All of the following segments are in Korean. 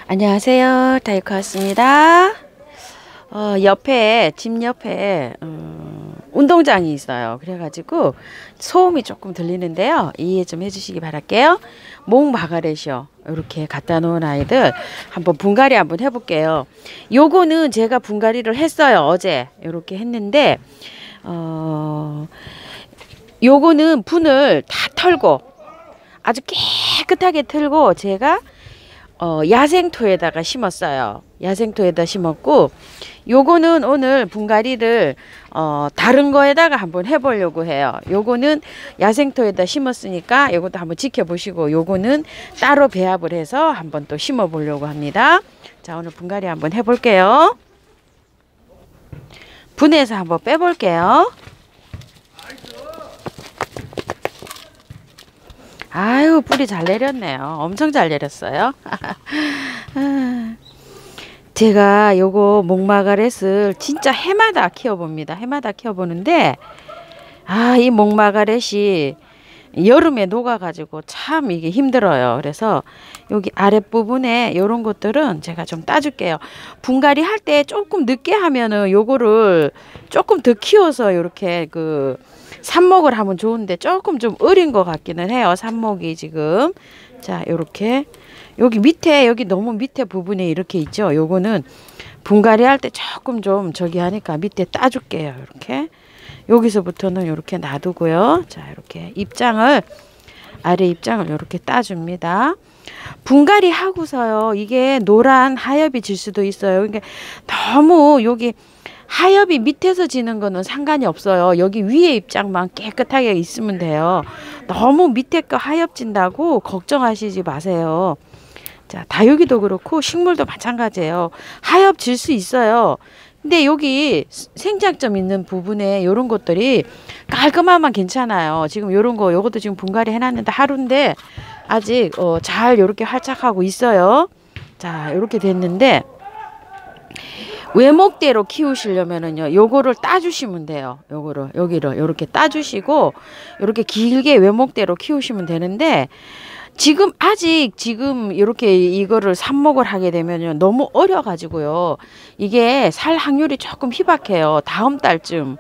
안녕하세요. 다이코 왔습니다. 집 옆에 운동장이 있어요. 그래가지고 소음이 조금 들리는데요. 이해 좀 해주시기 바랄게요. 목마가렛이요. 이렇게 갖다 놓은 아이들 한번 분갈이 한번 해볼게요. 요거는 제가 분갈이를 했어요. 어제 이렇게 했는데 요거는 분을 다 털고 아주 깨끗하게 털고 제가 야생토에다가 심었어요. 야생토에다 심었고, 요거는 오늘 분갈이를 다른 거에다가 한번 해보려고 해요. 요거는 야생토에다 심었으니까 요것도 한번 지켜보시고, 요거는 따로 배합을 해서 한번 또 심어 보려고 합니다. 자, 오늘 분갈이 한번 해볼게요. 분해서 한번 빼볼게요. 아유, 뿌리 잘 내렸네요. 엄청 잘 내렸어요. 제가 요거 목마가렛을 진짜 해마다 키워봅니다. 해마다 키워보는데 이 목마가렛이 여름에 녹아가지고 참 이게 힘들어요. 그래서 여기 아랫부분에 요런 것들은 제가 좀 따줄게요. 분갈이 할 때 조금 늦게 하면은 요거를 조금 더 키워서 요렇게 삽목을 하면 좋은데 조금 좀 어린 것 같기는 해요. 삽목이 지금. 자, 요렇게 여기 밑에 여기 너무 밑에 부분에 이렇게 있죠. 요거는 분갈이 할 때 조금 좀 저기 하니까 밑에 따줄게요. 이렇게 여기서부터는 이렇게 놔두고요. 자, 이렇게 아래 입장을 이렇게 따줍니다. 분갈이 하고서요. 이게 노란 하엽이 질 수도 있어요. 그러니까 너무 여기 하엽이 밑에서 지는 거는 상관이 없어요. 여기 위에 입장만 깨끗하게 있으면 돼요. 너무 밑에 거 하엽 진다고 걱정하시지 마세요. 자, 다육이도 그렇고 식물도 마찬가지예요. 하엽 질 수 있어요. 근데 여기 생장점 있는 부분에 이런 것들이 깔끔하면 괜찮아요. 지금 요것도 지금 분갈이 해놨는데 하루인데 아직 잘 이렇게 활착하고 있어요. 자, 이렇게 됐는데 외목대로 키우시려면은요, 요거를 따주시면 돼요. 여기를 이렇게 따주시고, 이렇게 길게 외목대로 키우시면 되는데, 지금 이렇게 이거를 삽목을 하게 되면요, 너무 어려가지고요, 이게 살 확률이 조금 희박해요. 다음 달쯤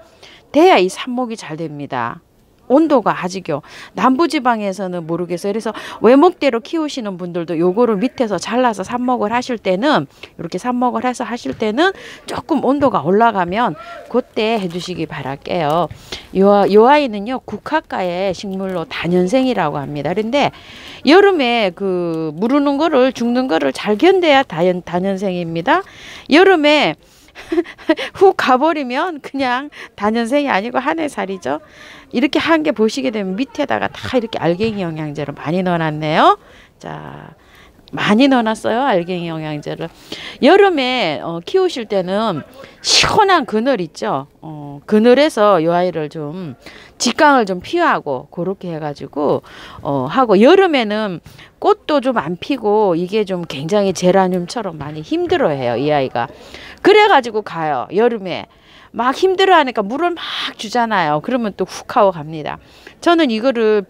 돼야 이 삽목이 잘 됩니다. 온도가 아직요. 남부지방에서는 모르겠어요. 그래서 외목대로 키우시는 분들도 요거를 밑에서 잘라서 삽목을 하실 때는 이렇게 삽목을 해서 하실 때는 조금 온도가 올라가면 그때 해주시기 바랄게요. 요 아이는요, 국화과의 식물로 다년생이라고 합니다. 그런데 여름에 무르는 거를 죽는 거를 잘 견뎌야 다년생입니다. 여름에 훅 가버리면 그냥 다년생이 아니고 한 해 살이죠. 이렇게 한 게 보시게 되면 밑에다가 다 이렇게 알갱이 영양제를 많이 넣어놨네요. 자, 많이 넣어놨어요. 알갱이 영양제를. 여름에 키우실 때는 시원한 그늘 있죠. 그늘에서 이 아이를 좀 직광을 좀 피하고 그렇게 해가지고 하고, 여름에는 꽃도 좀 안 피고 이게 좀 굉장히 제라늄처럼 많이 힘들어해요. 이 아이가. 그래가지고 가요. 여름에 막 힘들어하니까 물을 막 주잖아요. 그러면 또 훅 하고 갑니다. 저는 이거를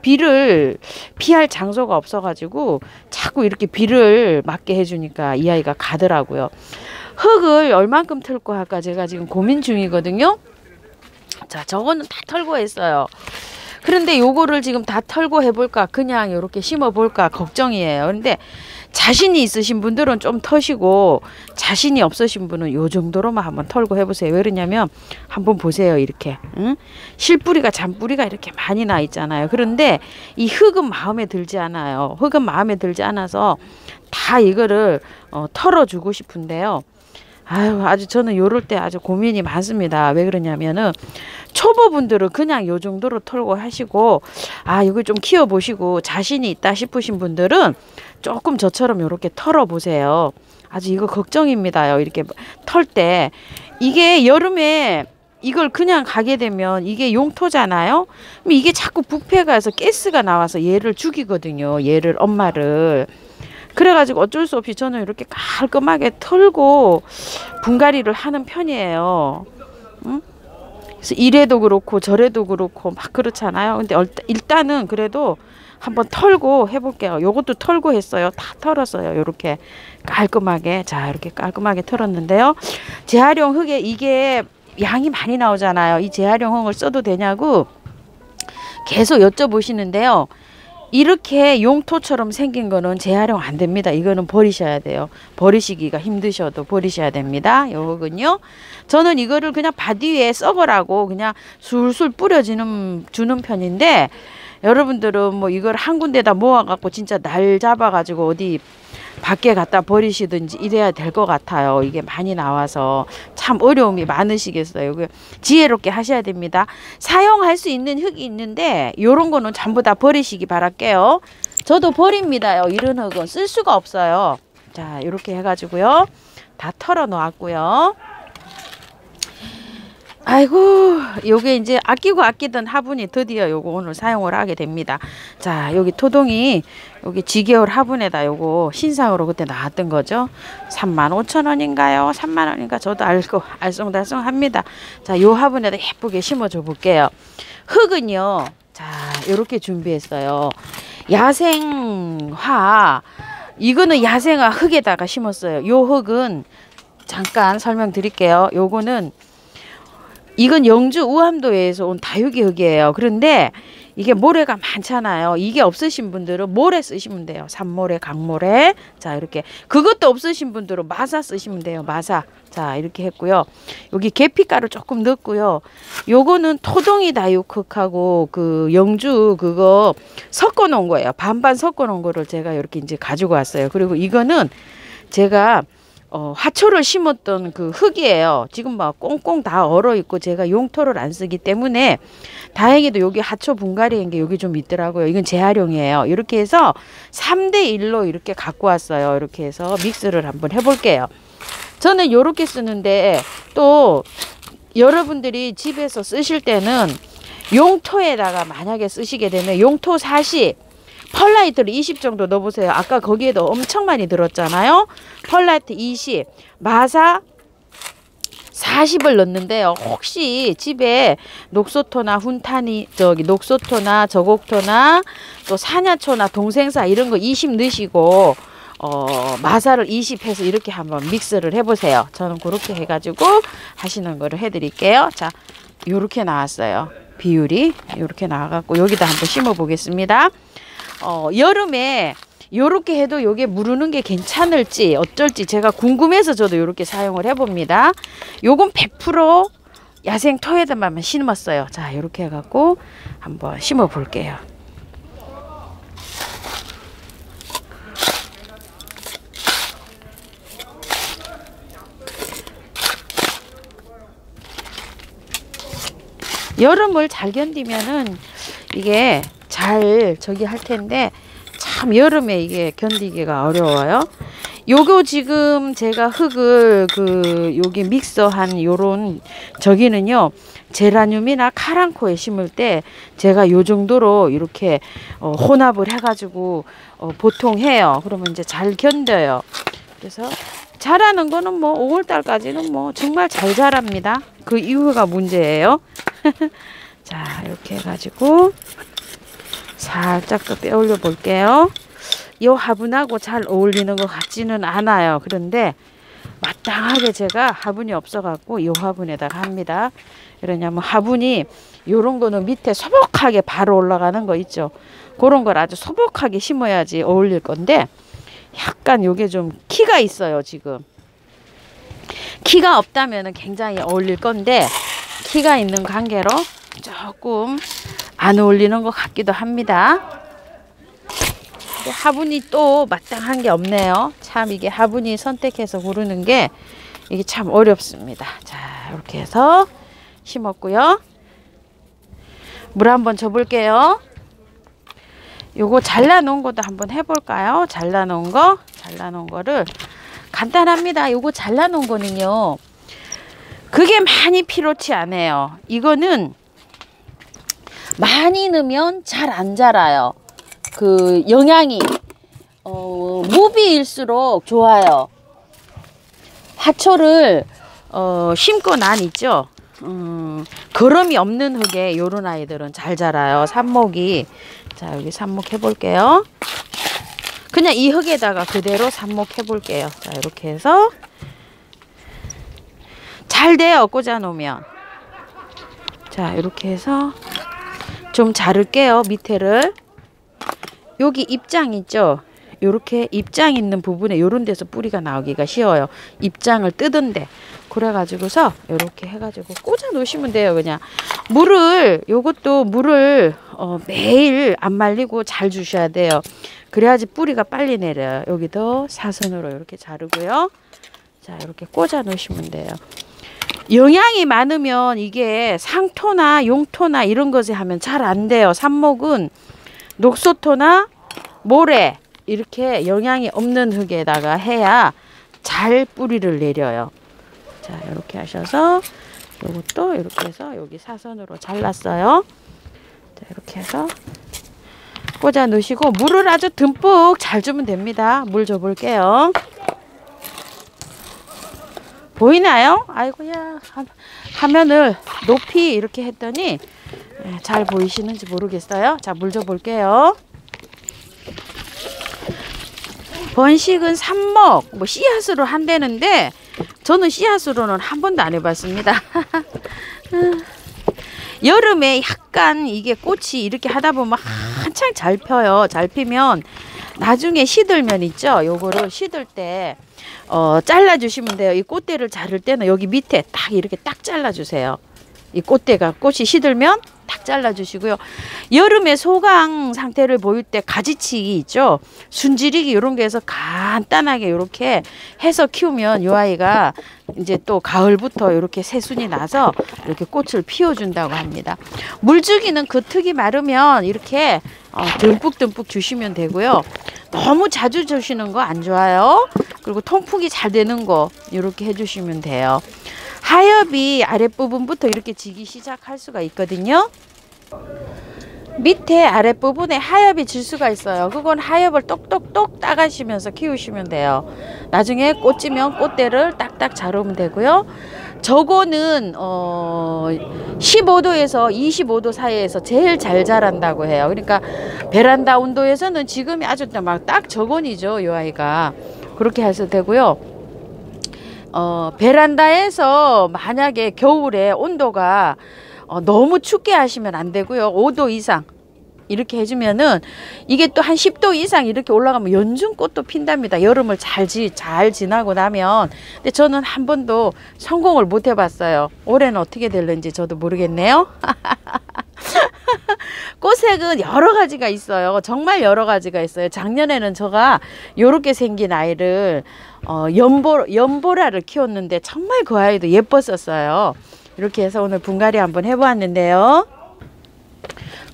비를 피할 장소가 없어가지고 자꾸 이렇게 비를 맞게 해주니까 이 아이가 가더라고요. 흙을 얼만큼 털고 할까 제가 지금 고민 중이거든요. 자, 저거는 다 털고 했어요. 그런데 요거를 지금 다 털고 해볼까, 그냥 이렇게 심어볼까 걱정이에요. 그런데 자신이 있으신 분들은 좀 터시고, 자신이 없으신 분은 요 정도로만 한번 털고 해보세요. 왜 그러냐면 한번 보세요. 이렇게 실뿌리가 잔뿌리가 이렇게 많이 나 있잖아요. 그런데 이 흙은 마음에 들지 않아요. 흙은 마음에 들지 않아서 다 이거를 털어주고 싶은데요. 아주 저는 요럴 때 아주 고민이 많습니다. 왜 그러냐면은 초보분들은 그냥 요 정도로 털고 하시고, 이거 좀 키워보시고 자신이 있다 싶으신 분들은 조금 저처럼 요렇게 털어보세요. 아주 이거 걱정입니다요. 이렇게 털 때 이게 여름에 이걸 그냥 가게 되면 이게 용토잖아요. 그럼 이게 자꾸 부패가 해서 가스가 나와서 얘를 죽이거든요. 엄마를. 그래가지고 어쩔 수 없이 저는 이렇게 깔끔하게 털고 분갈이를 하는 편이에요. 그래서 이래도 그렇고 저래도 그렇고 막 그렇잖아요. 근데 일단은 그래도 한번 털고 해볼게요. 요것도 털고 했어요. 다 털었어요. 요렇게 깔끔하게. 자, 이렇게 깔끔하게 털었는데요. 재활용 흙에 이게 양이 많이 나오잖아요. 이 재활용 흙을 써도 되냐고 계속 여쭤보시는데요. 이렇게 용토처럼 생긴 거는 재활용 안 됩니다. 이거는 버리셔야 돼요. 버리시기가 힘드셔도 버리셔야 됩니다. 요거는요. 저는 이거를 그냥 밭 위에 썩으라고 그냥 술술 주는 편인데, 여러분들은 뭐 이걸 한 군데다 모아갖고 진짜 날 잡아가지고 어디 밖에 갖다 버리시든지 이래야 될 것 같아요. 이게 많이 나와서 참 어려움이 많으시겠어요. 지혜롭게 하셔야 됩니다. 사용할 수 있는 흙이 있는데 요런 거는 전부 다 버리시기 바랄게요. 저도 버립니다요. 이런 흙은 쓸 수가 없어요. 자, 이렇게 해가지고요. 다 털어 놓았고요. 아이고, 요게 이제 아끼고 아끼던 화분이 드디어 요거 오늘 사용을 하게 됩니다. 자, 여기 토동이 여기 지겨울 화분에다 요거 신상으로 그때 나왔던 거죠. 35,000원인가요? 3만원인가? 저도 알고 알쏭달쏭합니다. 자, 요 화분에다 예쁘게 심어줘 볼게요. 흙은요, 자, 요렇게 준비했어요. 야생화, 이거는 야생화 흙에다가 심었어요. 요 흙은 잠깐 설명드릴게요. 요거는 이건 영주 우암도에서 온 다육이 흙이에요. 그런데 이게 모래가 많잖아요. 이게 없으신 분들은 모래 쓰시면 돼요. 산모래, 강모래. 자, 이렇게. 그것도 없으신 분들은 마사 쓰시면 돼요. 마사. 자, 이렇게 했고요. 여기 계피가루 조금 넣었고요. 요거는 토동이 다육흙하고 그 영주 그거 섞어 놓은 거예요. 반반 섞어 놓은 거를 제가 이렇게 이제 가지고 왔어요. 그리고 이거는 제가 화초를 심었던 그 흙이에요. 지금 막 꽁꽁 다 얼어 있고 제가 용토를 안 쓰기 때문에 다행히도 여기 화초 분갈이인 게 여기 좀 있더라고요. 이건 재활용이에요. 이렇게 해서 3대 1로 이렇게 갖고 왔어요. 이렇게 해서 믹스를 한번 해볼게요. 저는 이렇게 쓰는데 또 여러분들이 집에서 쓰실 때는 용토에다가 만약에 쓰시게 되면 용토 40 펄라이트를 20 정도 넣어보세요. 아까 거기에도 엄청 많이 들었잖아요. 펄라이트 20, 마사 40을 넣는데요. 혹시 집에 녹소토나 훈타니 녹소토나 저곡토나 또 사냐초나 동생사 이런 거 20 넣으시고 마사를 20 해서 이렇게 한번 믹스를 해보세요. 저는 그렇게 해가지고 하시는 거를 해드릴게요. 자, 요렇게 나왔어요. 비율이 요렇게 나와갖고 여기다 한번 심어 보겠습니다. 여름에 요렇게 해도 요게 무르는 게 괜찮을지 어쩔지 제가 궁금해서 저도 요렇게 사용을 해봅니다. 요건 100% 야생 토에다만 심었어요. 자, 요렇게 해갖고 한번 심어 볼게요. 여름을 잘 견디면은 이게 잘 할 텐데 참 여름에 이게 견디기가 어려워요. 요거 지금 제가 흙을 여기 믹서한 요런 저기는요, 제라늄이나 카랑코에 심을 때 제가 요 정도로 이렇게 혼합을 해가지고 보통 해요. 그러면 이제 잘 견뎌요. 그래서 자라는 거는 뭐 5월달까지는 뭐 정말 잘 자랍니다. 그 이후가 문제예요. 자, 이렇게 해가지고 살짝 더 빼올려 볼게요. 이 화분하고 잘 어울리는 것 같지는 않아요. 그런데 마땅하게 제가 화분이 없어갖고 이 화분에다가 합니다. 그러냐면 화분이 요런 거는 밑에 소복하게 바로 올라가는 거 있죠. 그런 걸 아주 소복하게 심어야지 어울릴 건데 약간 요게 좀 키가 있어요. 지금 키가 없다면 굉장히 어울릴 건데 키가 있는 관계로 조금 안 어울리는 것 같기도 합니다. 화분이 또 마땅한 게 없네요. 참 이게 화분이 선택해서 고르는 게 이게 참 어렵습니다. 자, 이렇게 해서 심었고요. 물 한번 줘볼게요. 요거 잘라놓은 것도 한번 해볼까요? 잘라놓은 거를 간단합니다. 요거 잘라놓은 거는요, 그게 많이 필요치 않아요. 이거는 많이 넣으면 잘 안 자라요. 그 영양이 무비일수록 좋아요. 화초를 심고 난 있죠. 거름이 없는 흙에 요런 아이들은 잘 자라요. 삽목이 자, 여기 삽목해 볼게요. 그냥 이 흙에다가 그대로 삽목해 볼게요. 자, 이렇게 해서 잘 돼요. 꽂아 놓으면. 자, 이렇게 해서 좀 자를게요. 밑에를. 여기 입장 있죠? 요렇게 입장 있는 부분에 요런 데서 뿌리가 나오기가 쉬워요. 입장을 뜯은데. 그래가지고서 요렇게 해가지고 꽂아 놓으시면 돼요. 그냥 요것도 물을 매일 안 말리고 잘 주셔야 돼요. 그래야지 뿌리가 빨리 내려요. 여기도 사선으로 이렇게 자르고요. 자, 이렇게 꽂아 놓으시면 돼요. 영양이 많으면 이게 상토나 용토나 이런 것에 하면 잘 안 돼요. 삽목은 녹소토나 모래 이렇게 영양이 없는 흙에다가 해야 잘 뿌리를 내려요. 자, 이렇게 하셔서 요것도 이렇게 해서 여기 사선으로 잘랐어요. 자, 이렇게 해서 꽂아 놓으시고 물을 아주 듬뿍 잘 주면 됩니다. 물 줘 볼게요. 보이나요? 아이고야, 화면을 높이 이렇게 했더니 잘 보이시는지 모르겠어요. 자, 물 줘 볼게요. 번식은 삽목, 뭐 씨앗으로 한다는데 저는 씨앗으로는 한 번도 안 해봤습니다. 여름에 약간 이게 꽃이 이렇게 하다 보면 한창 잘 펴요. 잘 피면 나중에 시들면 있죠. 요거를 시들 때 잘라 주시면 돼요. 이 꽃대를 자를 때는 여기 밑에 딱 이렇게 딱 잘라 주세요. 이 꽃이 시들면 딱 잘라 주시고요. 여름에 소강 상태를 보일 때 가지치기 있죠. 순지리기 이런 게 해서 간단하게 이렇게 해서 키우면 이 아이가 이제 또 가을부터 이렇게 새순이 나서 이렇게 꽃을 피워준다고 합니다. 물주기는 겉흙이 마르면 이렇게 듬뿍듬뿍 주시면 되고요. 너무 자주 주시는 거 안 좋아요. 그리고 통풍이 잘 되는 거 이렇게 해주시면 돼요. 하엽이 아랫부분부터 이렇게 지기 시작할 수가 있거든요. 밑에 아랫부분에 하엽이 질 수가 있어요. 그건 하엽을 똑똑똑 따가시면서 키우시면 돼요. 나중에 꽂지면 꽃대를 딱딱 자르면 되고요. 저거는 15도에서 25도 사이에서 제일 잘 자란다고 해요. 그러니까 베란다 온도에서는 지금이 아주 막 딱 저건이죠. 이 아이가. 그렇게 해서 되고요. 베란다에서 만약에 겨울에 온도가 너무 춥게 하시면 안 되고요. 5도 이상 이렇게 해주면은 이게 또 한 10도 이상 이렇게 올라가면 연중꽃도 핀답니다. 여름을 잘 지나고 나면. 근데 저는 한 번도 성공을 못 해봤어요. 올해는 어떻게 될는지 저도 모르겠네요. 꽃색은 여러 가지가 있어요. 정말 여러 가지가 있어요. 작년에는 제가 요렇게 생긴 아이를 연보라를 키웠는데 정말 그 아이도 예뻤었어요. 이렇게 해서 오늘 분갈이 한번 해보았는데요.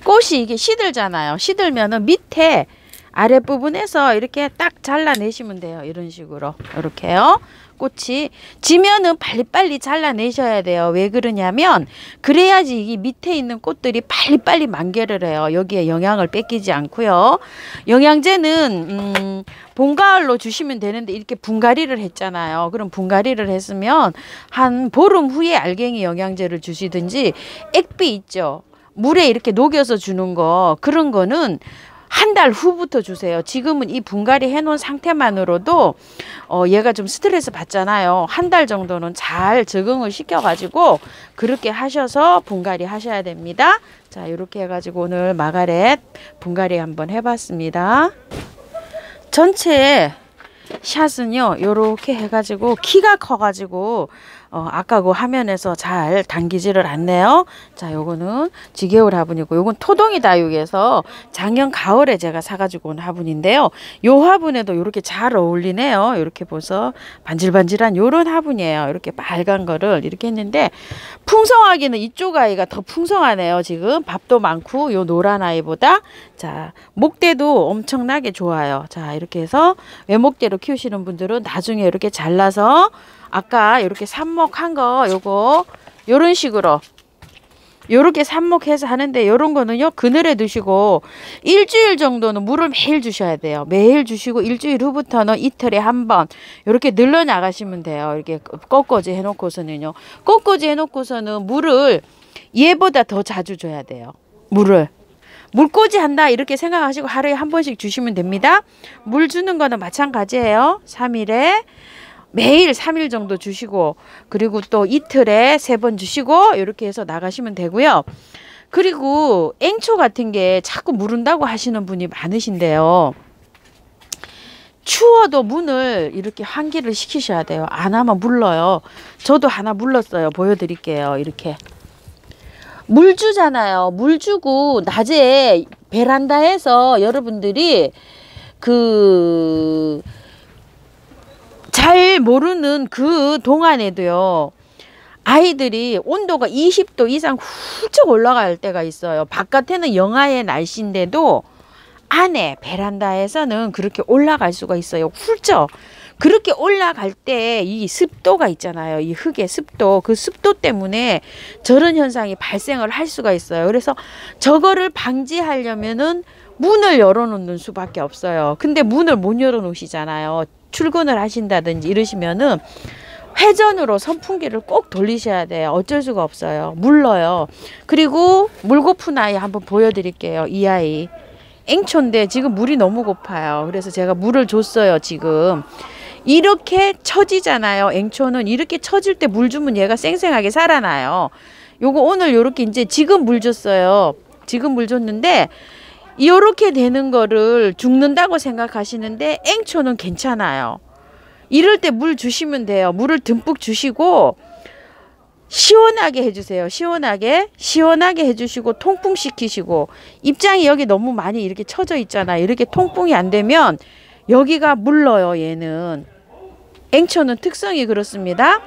꽃이 이게 시들잖아요. 시들면은 밑에 아랫부분에서 이렇게 딱 잘라내시면 돼요. 이런 식으로. 이렇게요. 꽃이 지면은 빨리빨리 잘라내셔야 돼요. 왜 그러냐면 그래야지 이 밑에 있는 꽃들이 빨리빨리 만개를 해요. 여기에 영양을 뺏기지 않고요. 영양제는 봄, 가을로 주시면 되는데 이렇게 분갈이를 했잖아요. 그럼 분갈이를 했으면 한 보름 후에 알갱이 영양제를 주시든지 액비 있죠. 물에 이렇게 녹여서 주는 거 그런 거는 한 달 후부터 주세요. 지금은 이 분갈이 해놓은 상태만으로도 얘가 좀 스트레스 받잖아요. 한 달 정도는 잘 적응을 시켜가지고 그렇게 하셔서 분갈이 하셔야 됩니다. 자, 이렇게 해가지고 오늘 마가렛 분갈이 한번 해봤습니다. 전체 샷은요 요렇게 해가지고 키가 커가지고 아까 그 화면에서 잘 당기지를 않네요. 자, 요거는 지게울 화분이고 요건 토동이 다육에서 작년 가을에 제가 사가지고 온 화분인데요. 요 화분에도 요렇게 잘 어울리네요. 이렇게 보서 반질반질한 요런 화분이에요. 이렇게 빨간 거를 이렇게 했는데 풍성하기는 이쪽 아이가 더 풍성하네요. 지금 밥도 많고 요 노란 아이보다. 자, 목대도 엄청나게 좋아요. 자, 이렇게 해서 외목대로 키우시는 분들은 나중에 이렇게 잘라서 아까 이렇게 삽목한 거 요거 요런 식으로 요렇게 삽목해서 하는데 요런 거는요 그늘에 두시고 일주일 정도는 물을 매일 주셔야 돼요. 매일 주시고 일주일 후부터는 이틀에 한 번 요렇게 늘려 나가시면 돼요. 이렇게 꺾어지 해놓고서는요. 꺾어지 해놓고서는 물을 얘보다 더 자주 줘야 돼요. 물꽂이 한다 이렇게 생각하시고 하루에 한 번씩 주시면 됩니다. 물 주는 거는 마찬가지예요. 3일에 매일 3일 정도 주시고 그리고 또 이틀에 3번 주시고 이렇게 해서 나가시면 되고요. 그리고 앵초 같은 게 자꾸 무른다고 하시는 분이 많으신데요. 추워도 문을 이렇게 환기를 시키셔야 돼요. 안 하면 물러요. 저도 하나 물렀어요. 보여드릴게요. 이렇게 물 주잖아요. 물 주고 낮에 베란다에서 여러분들이 잘 모르는 그 동안에도요. 아이들이 온도가 20도 이상 훌쩍 올라갈 때가 있어요. 바깥에는 영하의 날씨인데도 안에 베란다에서는 그렇게 올라갈 수가 있어요. 훌쩍. 그렇게 올라갈 때 이 습도가 있잖아요. 이 흙의 습도. 그 습도 때문에 저런 현상이 발생을 할 수가 있어요. 그래서 저거를 방지하려면은 문을 열어놓는 수밖에 없어요. 근데 문을 못 열어놓으시잖아요. 출근을 하신다든지 이러시면은 회전으로 선풍기를 꼭 돌리셔야 돼요. 어쩔 수가 없어요. 물러요. 그리고 물 고픈 아이 한번 보여드릴게요. 이 아이. 앵초인데 지금 물이 너무 고파요. 그래서 제가 물을 줬어요. 지금. 이렇게 처지잖아요. 앵초는 이렇게 처질 때 물 주면 얘가 쌩쌩하게 살아나요. 요거 오늘 요렇게 이제 지금 물 줬어요. 지금 물 줬는데 이렇게 되는 거를 죽는다고 생각하시는데 앵초는 괜찮아요. 이럴 때 물 주시면 돼요. 물을 듬뿍 주시고 시원하게 해주세요. 시원하게 해주시고 통풍시키시고 입장이 여기 너무 많이 이렇게 쳐져 있잖아요. 이렇게 통풍이 안 되면 여기가 물러요. 얘는 앵초는 특성이 그렇습니다.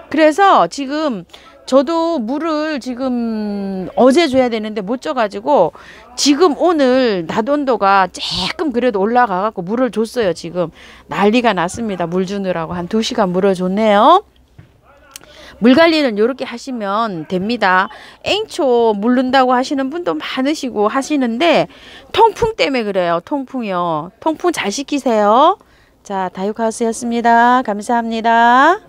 그래서 지금 저도 물을 지금 어제 줘야 되는데 못 줘가지고 지금 오늘 낮 온도가 조금 그래도 올라가 갖고 물을 줬어요. 지금 난리가 났습니다. 물 주느라고 한 2시간 물을 줬네요. 물 관리는 이렇게 하시면 됩니다. 앵초 물른다고 하시는 분도 많으시고 하시는데 통풍 때문에 그래요. 통풍이요. 통풍 잘 시키세요. 자, 다육하우스였습니다. 감사합니다.